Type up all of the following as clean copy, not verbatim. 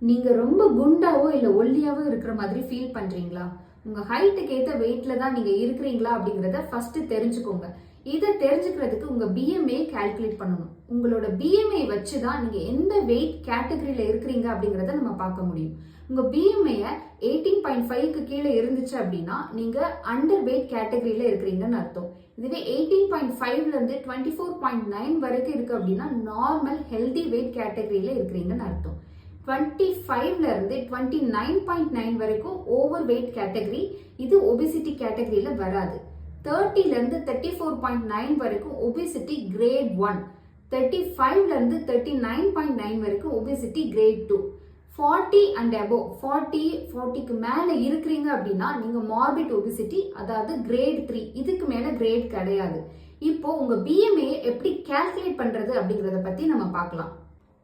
நீங்க ரொம்ப குண்டாவோ இல்ல ஒல்லியாவோ இருக்கிற மாதிரி ஃபீல் பண்றீங்களா? உங்க ஹைட்டுக்கு ஏத்த வெயிட்ல தான் நீங்க இருக்கிறீங்களா அப்படிங்கறத ஃபர்ஸ்ட் தெரிஞ்சுக்கோங்க. இதை தெரிஞ்சுக்கிறதுக்கு உங்க பிஎம்ஐ கால்குலேட் பண்ணணும். உங்களோட பிஎம்ஐ வச்சு தான் நீங்க எந்த வெயிட் கேட்டகரியில இருக்கிறீங்க அப்படிங்கறத நம்ம பார்க்க முடியும். உங்க பிஎம்ஐ 18.5க்கு கீழே இருந்துச்சு அப்படின்னா நீங்க அண்டர் வெயிட் கேட்டகரியில இருக்கிறீங்கன்னு அர்த்தம். இதுவே 18.5ல இருந்து 24.9 வரைக்கும் இருக்கு அப்படின்னா நார்மல் ஹெல்தி வெயிட் கேட்டகரியில இருக்கிறீங்கன்னு அர்த்தம். 25ல இருந்து 29.9 வரைக்கும் ஓவர் வெயிட் கேட்டகரி, இது ஒபிசிட்டி கேட்டகரியில வராது. 30ல இருந்து 34.9 வரைக்கும் ஒபிசிட்டி கிரேட் 1. 35ல இருந்து 39.9 வரைக்கும் ஒபிசிட்டி கிரேட் 2. 40 அண்ட் அபோவ் 40க்கு மேல இருக்கிறீங்க அப்படின்னா நீங்க மார்பிட் ஒபிசிட்டி, அதாவது கிரேட் 3. இதுக்கு மேல கிரேட் கிடையாது. இப்போ உங்க பிஎம்ஐ எப்படி கால்குலேட் பண்றது அப்படிங்கறத பத்தி நம்ம பார்க்கலாம்.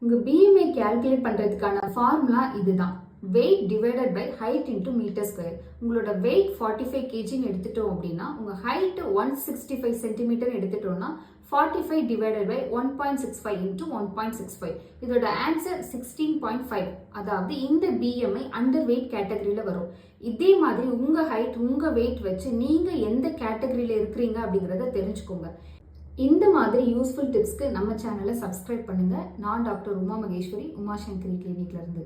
உங்க பிஎம்ஐ கால்குலேட் பண்றதுக்கான ஃபார்முலா இதுதான். Weight divided by height into meter square. உங்களோட வெயிட் 45 kgன்னு எடுத்துட்டோம் அப்படின்னா உங்க ஹைட் 165 சென்டிமீட்டர் எடுத்துட்டோம்னா 45 டிவைடட் பை 1.65 இன்டு 1.65. இதோட ஆன்சர் 16.5. அதாவது இந்த பிஎம்ஐ அண்டர் வெயிட் கேட்டகரியில வரும். இதே மாதிரி உங்க ஹைட் உங்க வெயிட் வச்சு நீங்க எந்த கேட்டகரியில இருக்கிறீங்க அப்படிங்கறத தெரிஞ்சுக்கோங்க. இந்த மாதிரி யூஸ்ஃபுல் டிப்ஸ்க்கு நம்ம சேனலை சப்ஸ்கிரைப் பண்ணுங்க. நான் டாக்டர் உமா மகேஸ்வரி, உமா சங்கரி கிளினிக்ல இருந்து.